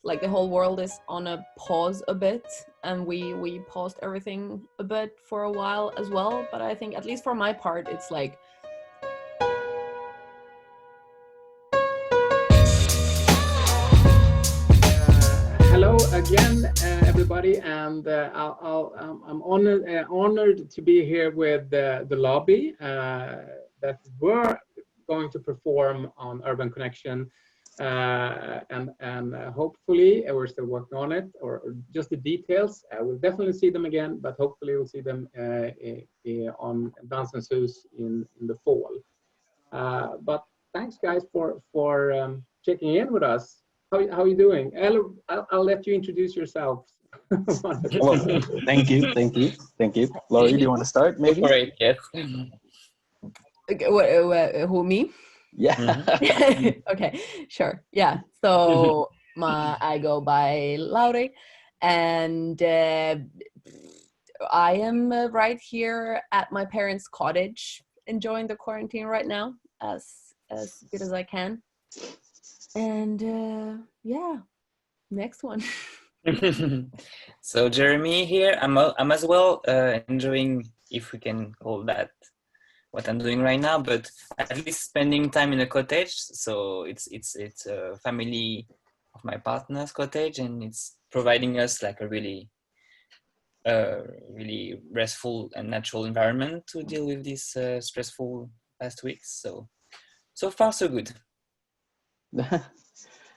like the whole world is on a pause a bit, and we paused everything a bit for a while as well. But I think, at least for my part, it's like hello again, everybody, and I'm honored to be here with the lobby that were going to perform on Urban Connection, and hopefully we're still working on it, or just the details. We'll definitely see them again, but hopefully we'll see them on Dansens Hus in the fall. But thanks, guys, for checking in with us. How are you doing? I'll let you introduce yourself. Well, thank you. Lauri, do you want to start, maybe? Great, yes. Okay, who, me? Yeah. Okay, sure. Yeah. So I go by Lauri, and I am right here at my parents' cottage, enjoying the quarantine right now as good as I can. And yeah, next one. So Jérémy here. I'm as well enjoying, if we can call that what I'm doing right now, but at least spending time in a cottage. So it's a family of my partner's cottage, and it's providing us like a really restful and natural environment to deal with these stressful past weeks. So far so good.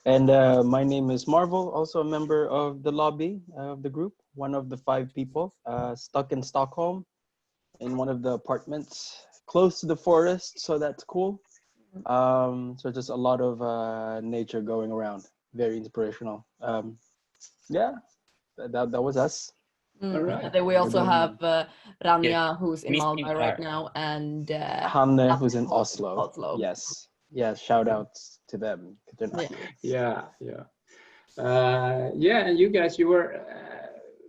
And my name is Marvil, also a member of the lobby of the group, one of the 5 people stuck in Stockholm in one of the apartments close to the forest, so that's cool. So just a lot of nature going around, very inspirational. Yeah, that was us. All right. And then we also have Rania, who's in Malmö right now, and Hanne, who's in Oslo. Yes. Yeah, shout outs to them. Yeah. And you guys, you were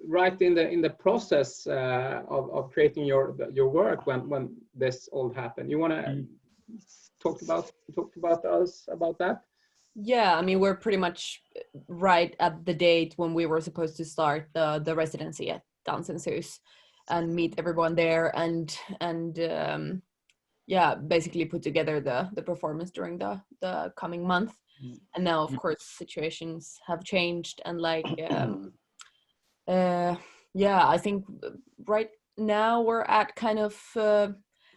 right in the process of creating your work when this all happened. You want to talk about us about that? Yeah, I mean, we're pretty much right at the date when we were supposed to start the residency at Dansens Hus and meet everyone there, and yeah, basically put together the performance during the coming month. And now, of course, situations have changed, and like yeah, I think right now we're at kind of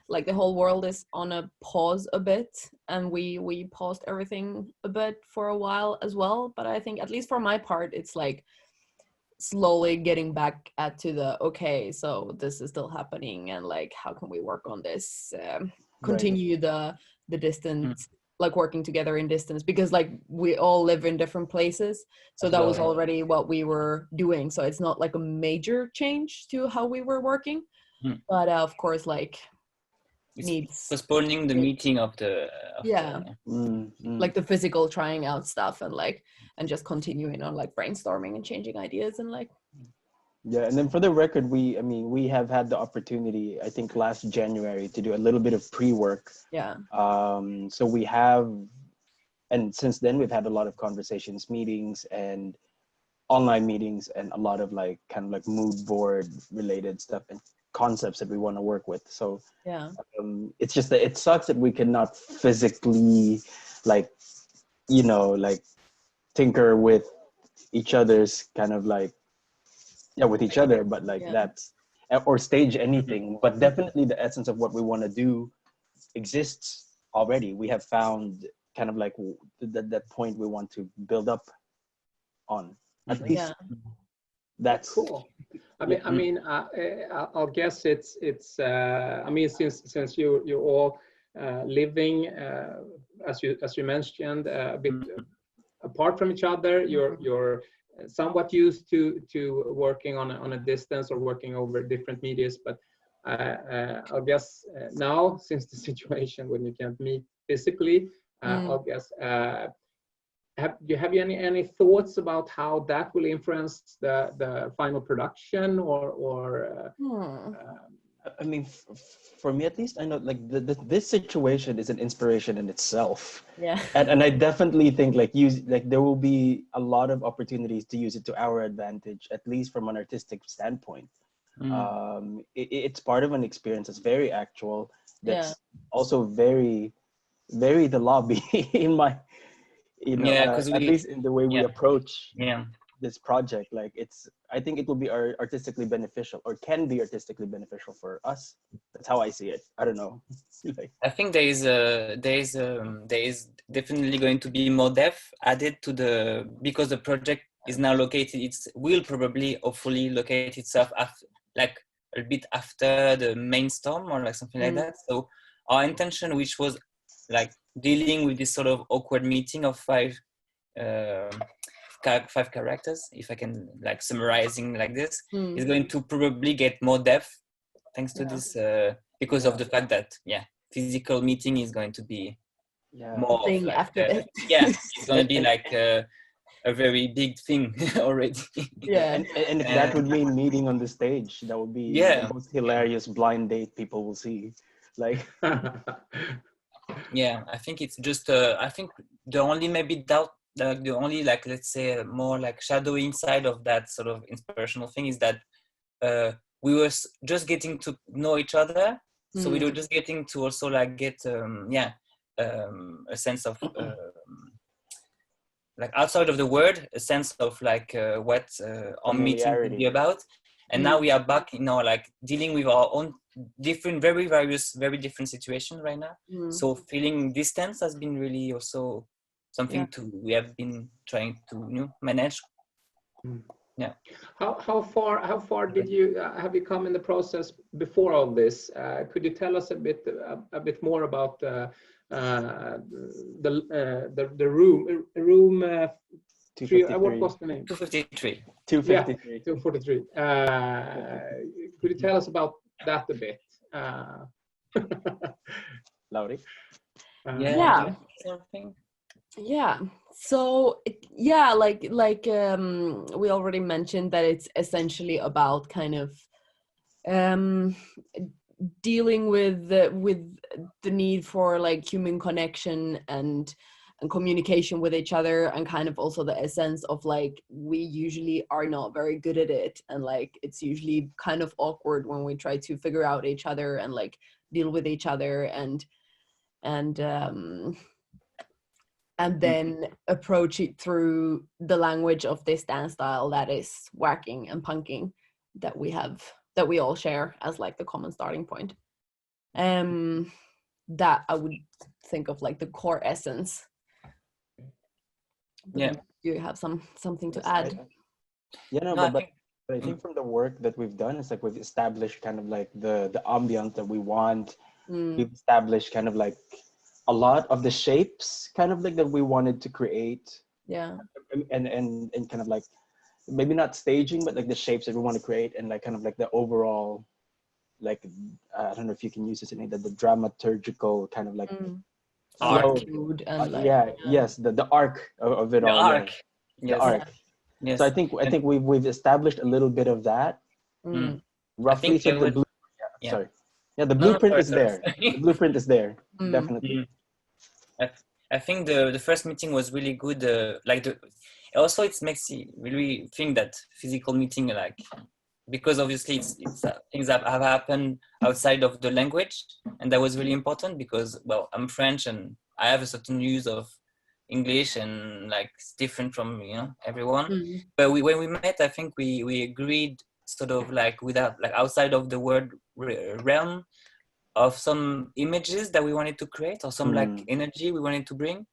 like the whole world is on a pause a bit, and we paused everything a bit for a while as well. But I think, at least for my part, it's like slowly getting back to the okay, so this is still happening, and like how can we work on this, continue the distance, like working together in distance, because like we all live in different places, so that was already what we were doing. So it's not like a major change to how we were working, but of course, like it's needs postponing the meeting of the like the physical trying out stuff, and just continuing on like brainstorming and changing ideas and like. Yeah, and then for the record, we have had the opportunity, I think last January, to do a little bit of pre-work. Yeah. So we have, and since then we've had a lot of conversations, meetings, and online meetings, and a lot of like kind of like mood board related stuff and concepts that we want to work with. So yeah, it's just that it sucks that we cannot physically like, like tinker with each other's kind of like, with each other, but like that's, or stage anything, but definitely the essence of what we want to do exists already. We have found kind of like that point we want to build up on, at least. That's cool. I mean, I'll guess it's I mean, since you're all living as you mentioned a bit apart from each other, you're somewhat used to working on a distance or working over different medias, but I'll guess now, since the situation when you can't meet physically, I'll guess have you any thoughts about how that will influence the final production, or I mean, for me at least, I know like this situation is an inspiration in itself, Yeah. and I definitely think like there will be a lot of opportunities to use it to our advantage, at least from an artistic standpoint. It's part of an experience that's very actual. That's also very, very the lobby in my, Yeah, because at least in the way we approach yeah. this project. Like I think it will be artistically beneficial, or can be artistically beneficial for us. That's how I see it. I don't know. Like, I think there is definitely going to be more depth added to because the project is now located. It will probably, hopefully, locate itself after, like a bit after the main storm or like something like that. So our intention, which was like dealing with this sort of awkward meeting of five characters, if I can like summarizing like this, is going to probably get more depth thanks to this because of the fact that physical meeting is going to be more of like after this. It's going to be like a very big thing already. And if that would mean meeting on the stage, that would be the most hilarious blind date people will see. Like I think it's just I think the only maybe doubt, the only like, let's say, more like shadowy side of that sort of inspirational thing is that we were just getting to know each other, so we were just getting to also like get a sense of like outside of the word, a sense of like what our meeting would be about. And now we are back, like dealing with our own very different situations right now. So feeling distance has been really also something we have been trying to manage. Yeah. How far did you have you come in the process before all this? Could you tell us a bit more about the room 253? What was the name? 253. 253. 243. Could you tell us about that a bit? Lauri? So we already mentioned that it's essentially about kind of dealing with the need for like human connection and communication with each other, and kind of also the essence of like we usually are not very good at it, and like it's usually kind of awkward when we try to figure out each other and like deal with each other and then approach it through the language of this dance style that is whacking and punking that we all share as like the common starting point. That I would think of like the core essence. But you have something to add? But I think from the work that we've done, it's like we've established kind of like the ambience that we want. We've established kind of like a lot of the shapes kind of like that we wanted to create. And kind of like maybe not staging, but like the shapes that we want to create, and like kind of like the overall, like I don't know if you can use this in the dramaturgical kind of like arc. The arc of it all. Arc. The arc. Yes. So I think we've established a little bit of that. Roughly. So the blueprint is there. The blueprint is there. Definitely. I think the first meeting was really good. Also it makes you really think that physical meeting, like, because obviously it's things that have happened outside of the language, and that was really important because, well, I'm French and I have a certain use of English, and like it's different from everyone. But when we met, I think we agreed sort of like without like outside of the word realm of some images that we wanted to create, or some like energy we wanted to bring,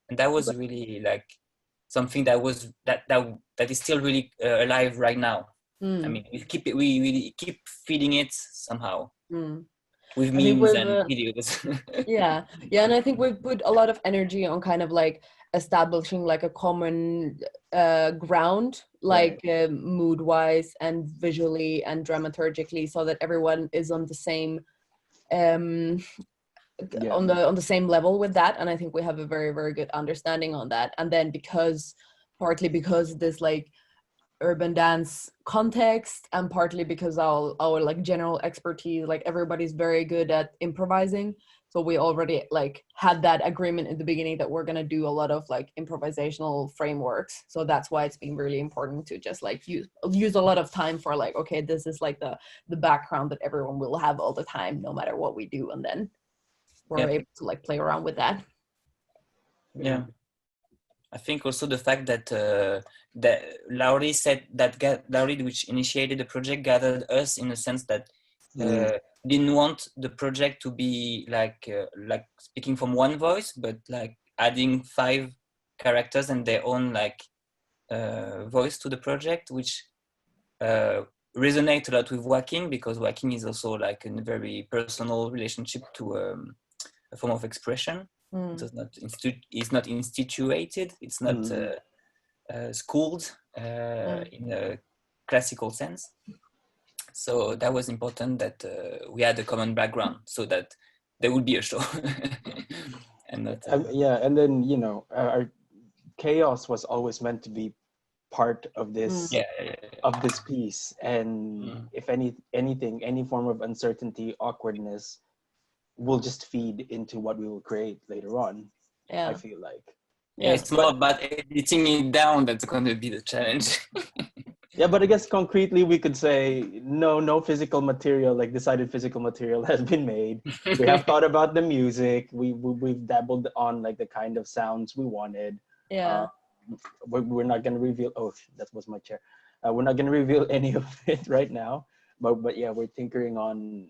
and that was really like something that was that is still really alive right now. I mean, we keep feeding it somehow with memes and videos. And I think we've put a lot of energy on kind of like establishing like a common ground, like mood wise and visually and dramaturgically, so that everyone is on the same on the same level with that. And I think we have a very, very good understanding on that. And then partly because this like urban dance context, and partly because our like general expertise, like everybody's very good at improvising, so we already like had that agreement in the beginning that we're gonna do a lot of like improvisational frameworks. So that's why it's been really important to just like use a lot of time for like, okay, this is like the background that everyone will have all the time no matter what we do, and then we're able to like play around with that. Yeah, I think also the fact that that Lauri said that Lauri, which initiated the project, gathered us in a sense that didn't want the project to be like speaking from one voice, but like adding 5 characters and their own like voice to the project, which resonate a lot with Joaquin, because Joaquin is also like a very personal relationship to a form of expression. It's not instituted, it's not schooled in a classical sense. So that was important that we had a common background so that there would be a show. And not, and then, you know, our chaos was always meant to be part of this of this piece, and if anything, any form of uncertainty, awkwardness will just feed into what we will create later on. I feel like it's more about editing it down that's going to be the challenge. Yeah, but I guess concretely we could say no physical material, like decided physical material, has been made. We have thought about the music. We've dabbled on like the kind of sounds we wanted. We're not going to reveal. Oh, that was my chair. We're not going to reveal any of it right now. But yeah, we're tinkering on,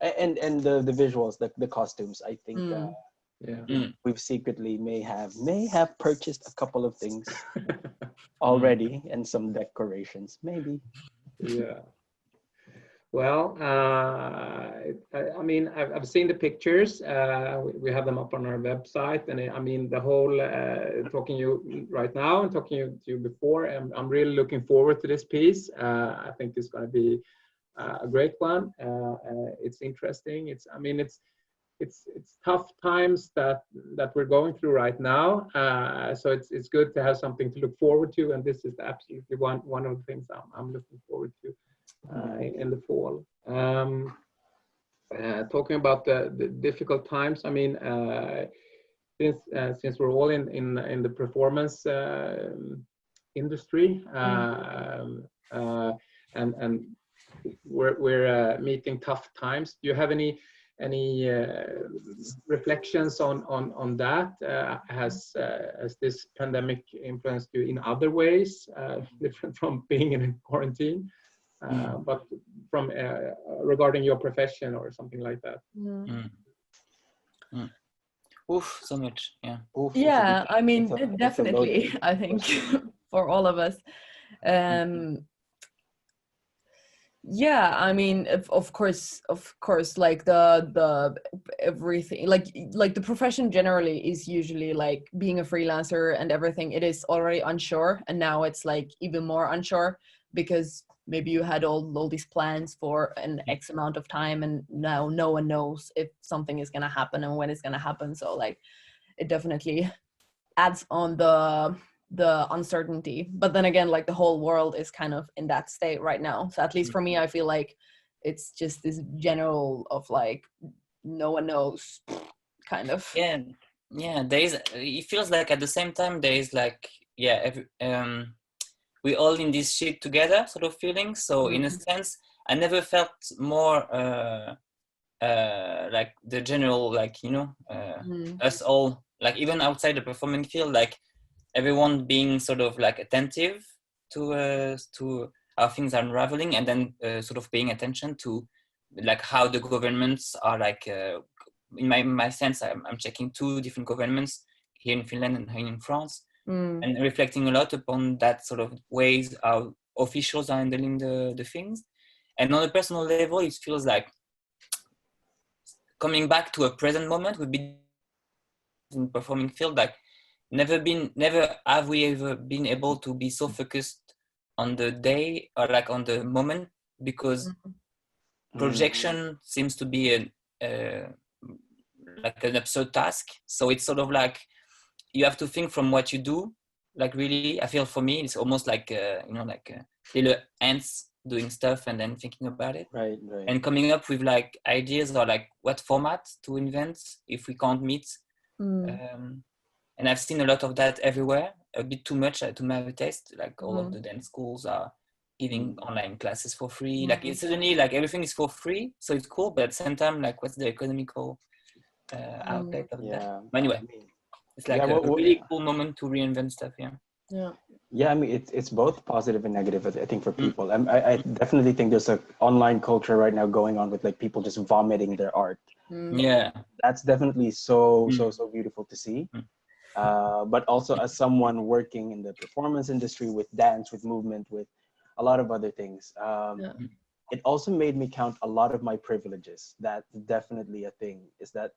and the visuals, the costumes. I think we've secretly may have purchased a couple of things already, and some decorations maybe. Yeah. Well, I mean, I've seen the pictures. We have them up on our website, and I mean, the whole talking to you right now and talking to you before, I'm really looking forward to this piece. I think it's going to be a great one. It's interesting. It's tough times that we're going through right now. So it's good to have something to look forward to, and this is absolutely one of the things I'm looking forward to in the fall. Talking about the difficult times, I mean, since we're all in the performance industry, and we're meeting tough times. Do you have any reflections on that? Has this pandemic influenced you in other ways, different from being in quarantine, but from regarding your profession or something like that? Oof, so much. I mean, definitely, I think for all of us. Yeah, I mean, of course, like the everything, like the profession generally is usually like being a freelancer and everything. It is already unsure, and now it's like even more unsure because maybe you had all these plans for an X amount of time, and now no one knows if something is gonna happen and when it's gonna happen. So like, it definitely adds on the uncertainty. But then again, like the whole world is kind of in that state right now. So at least for me, I feel like it's just this general of like no one knows kind of. There is, it feels like at the same time there is like we all in this shit together sort of feeling. So in a sense I never felt more like the general, like, you know, us all, like even outside the performing field, like everyone being sort of like attentive to how things are unraveling, and then sort of paying attention to like how the governments are like, in my sense, I'm checking 2 different governments here in Finland and here in France, and reflecting a lot upon that sort of ways how officials are handling the things. And on a personal level, it feels like coming back to a present moment would be in performing field, like never have we ever been able to be so focused on the day or like on the moment, because projection seems to be like an absurd task. So it's sort of like you have to think from what you do, Like really, I feel for me, it's almost like little ants doing stuff and then thinking about it. Right. And coming up with like ideas or like what format to invent if we can't meet. And I've seen a lot of that everywhere, a bit too much to my taste. Like all of the dance schools are giving online classes for free. Like it's suddenly like everything is for free, so it's cool. But at the same time, like what's the economical outlet of that? But anyway, it's like a really cool moment to reinvent stuff. Yeah, I mean, it's both positive and negative, I think, for people. I definitely think there's an online culture right now going on with like people just vomiting their art. Yeah, that's definitely so beautiful to see. But also as someone working in the performance industry with dance, with movement, with a lot of other things, it also made me count a lot of my privileges. That's definitely a thing, is that,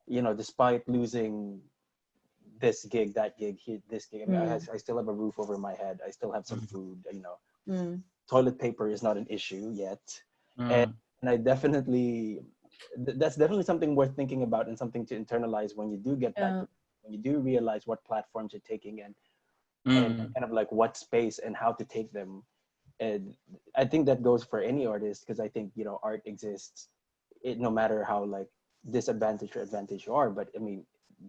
you know, despite losing this gig, that gig, here, this gig, I mean, I still have a roof over my head. I still have some food, you know. Toilet paper is not an issue yet. And I definitely, that's definitely something worth thinking about and something to internalize when you do get back to, when you do realize what platforms you're taking and kind of like what space and how to take them. And I think that goes for any artist, because I think, you know, art exists no matter how like disadvantaged or advantaged you are. But I mean,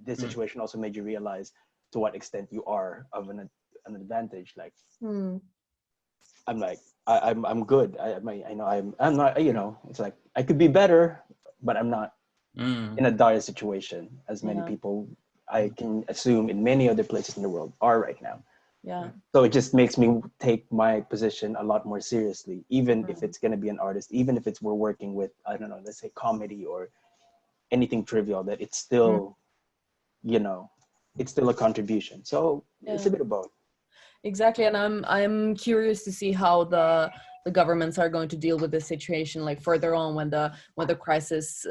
this situation also made you realize to what extent you are of an advantage. Like I'm like I'm good. I know I'm not, you know, it's like I could be better, but I'm not in a dire situation as many people I can assume in many other places in the world are right now. So it just makes me take my position a lot more seriously, even if it's going to be an artist, even if we're working with, I don't know, let's say comedy or anything trivial, that it's still, you know, it's still a contribution. So it's a bit of both. Exactly. And I'm curious to see how the governments are going to deal with this situation, like further on when the crisis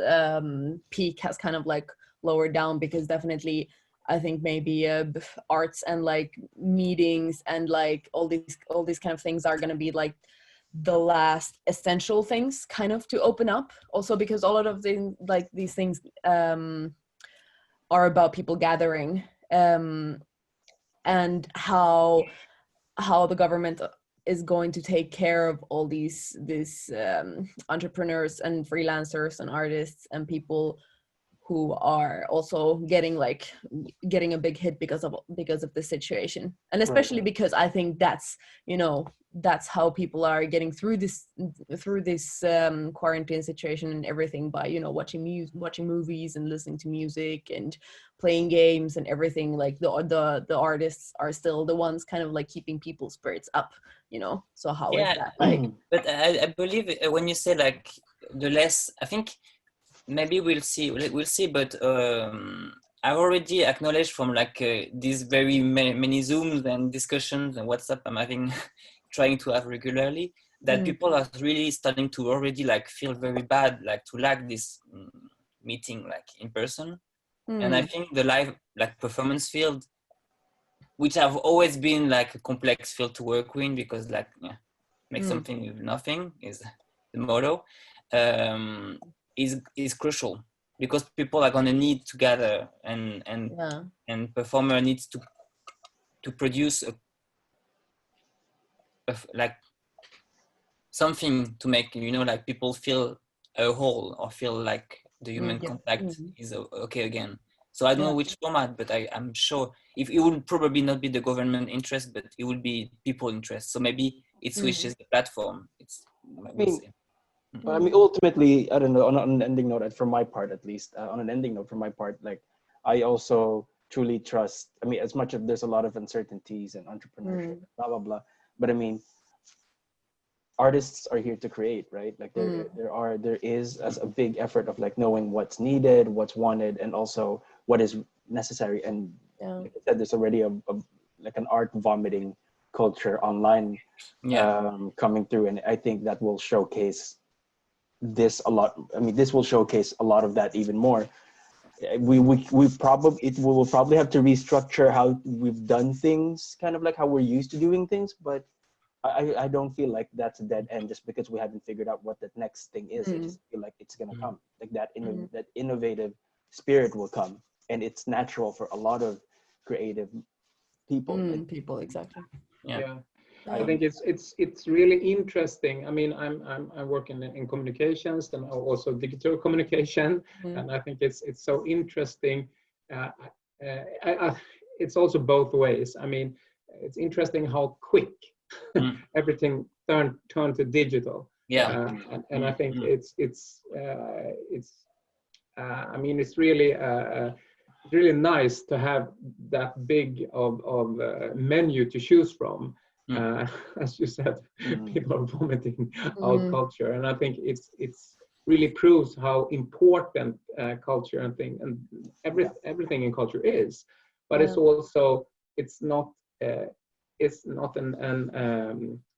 peak has kind of like lowered down, because definitely I think maybe arts and like meetings and like all these kind of things are going to be like the last essential things kind of to open up, also because a lot of these things are about people gathering, and how the government is going to take care of all these entrepreneurs and freelancers and artists and people who are also getting a big hit because of the situation. And especially because I think that's, you know, that's how people are getting through this quarantine situation and everything, by, you know, watching movies and listening to music and playing games and everything. Like the artists are still the ones kind of like keeping people's spirits up, you know. So how is that like? But I believe when you say like the less, I think maybe we'll see, but I've already acknowledged from like these very many Zooms and discussions and WhatsApp I'm having trying to have regularly, that people are really starting to already like feel very bad, like to lack this meeting like in person. And I think the live like performance field, which have always been like a complex field to work with, because like make something with nothing is the motto, is crucial, because people are gonna need to gather and performer needs to produce like something to make, you know, like people feel a whole or feel like the human contact is okay again. So I don't know which format, but I'm sure if it will probably not be the government interest, but it will be people interest. So maybe it switches the platform. I mean, ultimately, I don't know, on an ending note, from my part at least, like I also truly trust, I mean, as much as there's a lot of uncertainties and entrepreneurship, blah, blah, blah. But I mean, artists are here to create, right? Like there is as a big effort of like knowing what's needed, what's wanted, and also what is necessary. And like I said, there's already a like an art vomiting culture online coming through, and I think that will showcase this a lot. I mean, this will showcase a lot of that even more. We will probably have to restructure how we've done things, kind of like how we're used to doing things, but I don't feel like that's a dead end just because we haven't figured out what the next thing is. I just feel like it's gonna come. Like that innovative spirit will come, and it's natural for a lot of creative people. Like, People, exactly. Yeah. I think it's really interesting. I mean, I work in communications and also digital communication, and I think it's so interesting. It's also both ways. I mean, it's interesting how quick everything turned to digital. Yeah. And I think it's I mean, it's really nice to have that big of menu to choose from. As you said, people are vomiting out culture, and I think it's really proves how important culture and everything in culture is. But it's also it's not an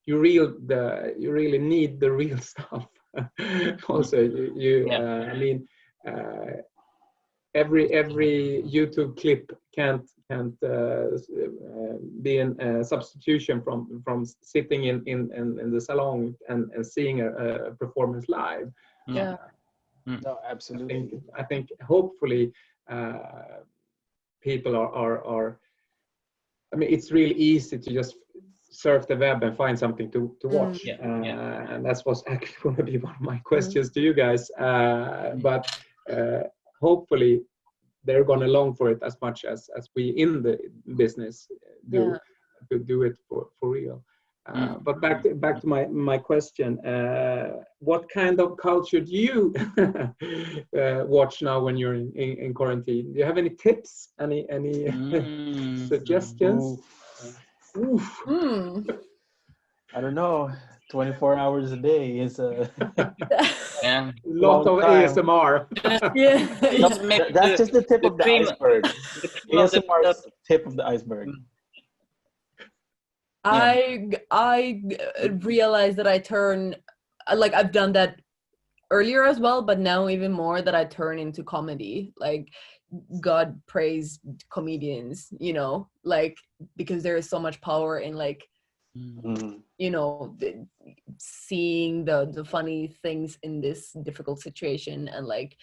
you really need the real stuff. Also, I mean, every YouTube clip can't be a substitution from sitting in the salon and seeing a performance live. Yeah. no, absolutely. I think hopefully people are. I mean, it's really easy to just surf the web and find something to watch, and that's what's actually going to be one of my questions to you guys. But hopefully they're going to long for it as much as we in the business do to do it for real. But back to my question, what kind of culture do you watch now when you're in quarantine? Do you have any tips, any suggestions? I don't know. 24 hours a day is a lot of ASMR. That's just the tip of the iceberg. ASMR is the tip of the iceberg. I realized that I turn, like, I've done that earlier as well, but now even more, that I turn into comedy. Like, God praise comedians, you know, like, because there is so much power in, like, you know, seeing the funny things in this difficult situation, and like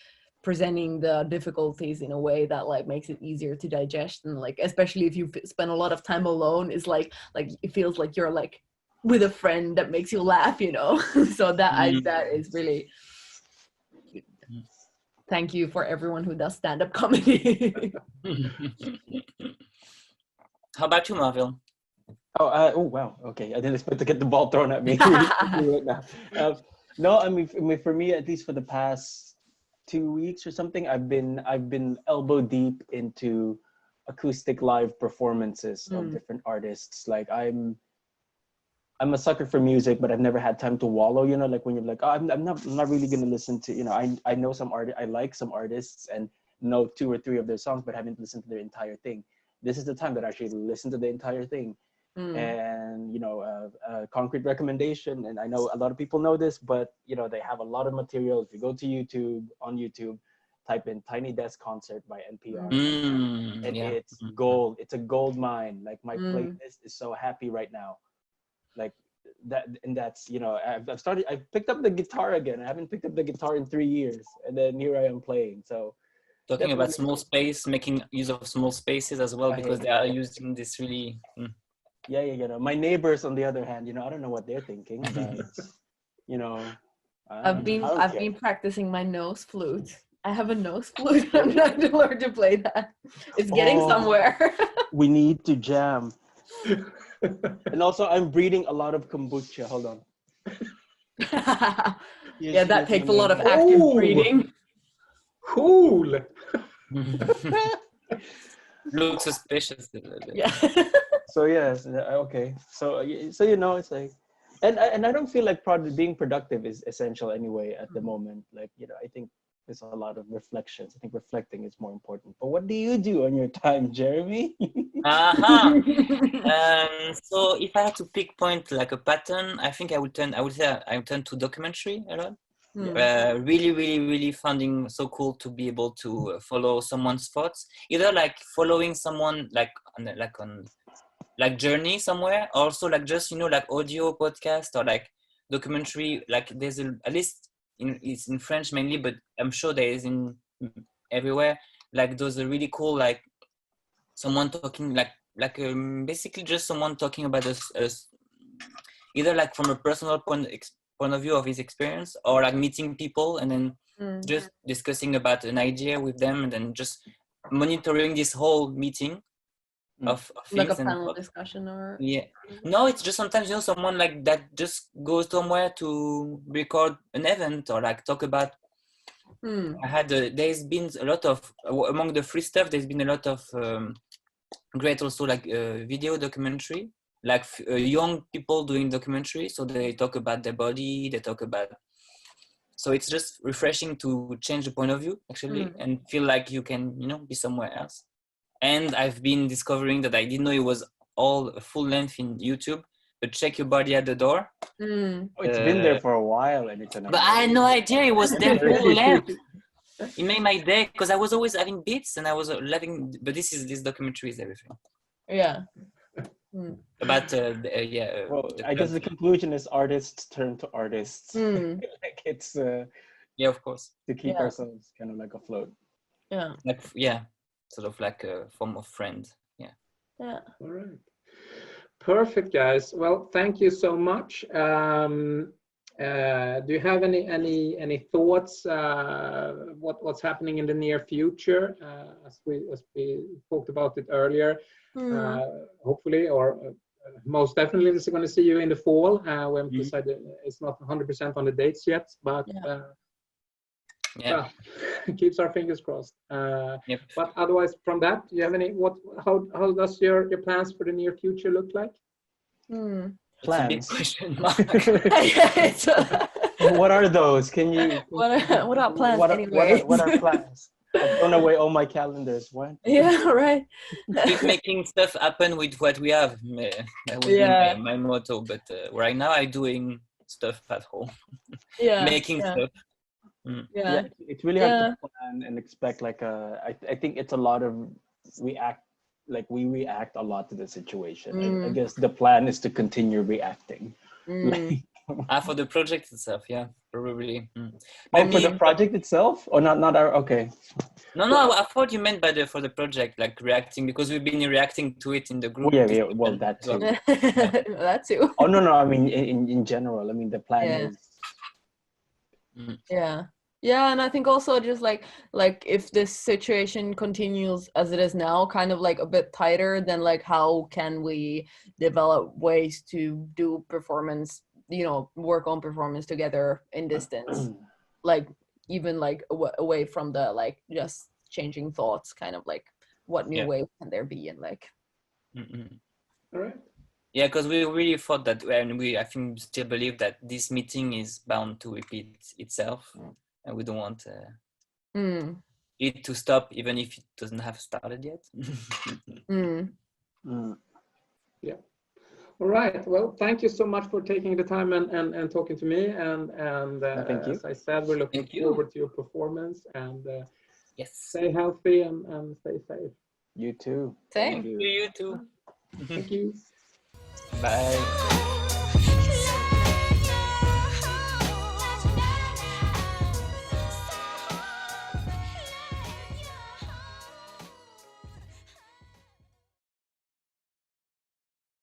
presenting the difficulties in a way that like makes it easier to digest, and like especially if you spend a lot of time alone, is like it feels like you're like with a friend that makes you laugh, you know. So that is really, thank you for everyone who does stand-up comedy. How about you, Marvil? Oh wow, okay. I didn't expect to get the ball thrown at me right now. No, I mean for me, at least for the past 2 weeks or something, I've been elbow deep into acoustic live performances of different artists. Like I'm a sucker for music, but I've never had time to wallow, you know, like when you're like, oh, I'm not really gonna listen to, you know, I know I like some artists and know 2 or 3 of their songs, but haven't listened to their entire thing. This is the time that I actually listen to the entire thing. And, you know, a concrete recommendation, and I know a lot of people know this, but, you know, they have a lot of material. If you go to on YouTube, type in Tiny Desk Concert by NPR, and it's gold. It's a gold mine. Like, my playlist is so happy right now. Like that, and that's, you know, I've picked up the guitar again. I haven't picked up the guitar in 3 years, and then here I am playing. So talking about small space, making use of small spaces as well, because they are using this really. Yeah, you know, my neighbors, on the other hand, you know, I don't know what they're thinking, but, you know, I've been practicing my nose flute. I have a nose flute. I'm trying to learn to play that. It's getting somewhere. We need to jam. And also, I'm breeding a lot of kombucha. Hold on. Yeah, that takes a lot of active breathing. Cool. Looks suspicious. Yeah. So yes, okay. So you know, it's like, and I don't feel like being productive is essential anyway at the moment. Like, you know, I think there's a lot of reflections. I think reflecting is more important. But what do you do on your time, Jérémy? So if I had to pick point like a pattern, I think I would turn to documentary a lot. Really finding so cool to be able to follow someone's thoughts, either like following someone like on journey somewhere, also like just, you know, like audio podcast or like documentary. Like there's at least it's in French mainly, but I'm sure there is in everywhere. Like those are really cool, like someone talking, like like basically just someone talking about either like from a personal point of view of his experience, or like meeting people and then just discussing about an idea with them, and then just monitoring this whole meeting of like things. a panel discussion or no, it's just sometimes, you know, someone like that just goes somewhere to record an event or like talk about there's been a lot of among the free stuff, there's been a lot of great also like video documentary, like young people doing documentary, so they talk about their body, they talk about, so it's just refreshing to change the point of view actually and feel like you can, you know, be somewhere else. And I've been discovering that I didn't know it was all full length in YouTube, but Check Your Body at the Door. Oh, it's been there for a while, and it's an but I had no idea it was there full length. It made my day, because I was always having bits and I was loving, but this documentary is everything. Yeah. About well, I guess the conclusion is artists turn to artists. Like it's yeah, of course, to keep ourselves kind of like afloat. Yeah. Like sort of like a form of friend. Yeah. All right. Perfect, guys. Well, thank you so much. Do you have any thoughts? What's happening in the near future? As we talked about it earlier. Hopefully, or most definitely, we're going to see you in the fall. We haven't decided. It's not 100% on the dates yet, but. Keeps our fingers crossed. But otherwise, from that, do you have any? How does your plans for the near future look like? It's a big question mark. What are those? Can you? What are plans anyway? What are plans? I've thrown away all my calendars. What? Yeah, right. Keep making stuff happen with what we have. That would be my motto. But right now, I'm doing stuff at home. Making stuff. Yeah, it's really hard to plan and expect like I think it's a lot of we react a lot to the situation. I guess the plan is to continue reacting. For the project itself, probably. For the project itself, or not our okay. No, I thought you meant for the project, like reacting, because we've been reacting to it in the group. Well, that too. That too. Oh no, I mean in general. I mean the plan is. Yeah, and I think also just like if this situation continues as it is now, kind of like a bit tighter, then like how can we develop ways to do performance, you know, work on performance together in distance, like even like away from the like just changing thoughts, kind of like what new ways can there be, and like. All right. Yeah, because we really thought that, and I think still believe that this meeting is bound to repeat itself. And we don't want it to stop, even if it doesn't have started yet. Yeah. All right. Well, thank you so much for taking the time and talking to me. And as I said, we're looking forward to your performance. And stay healthy and stay safe. You too. Thank you. You too. Thank you. Bye.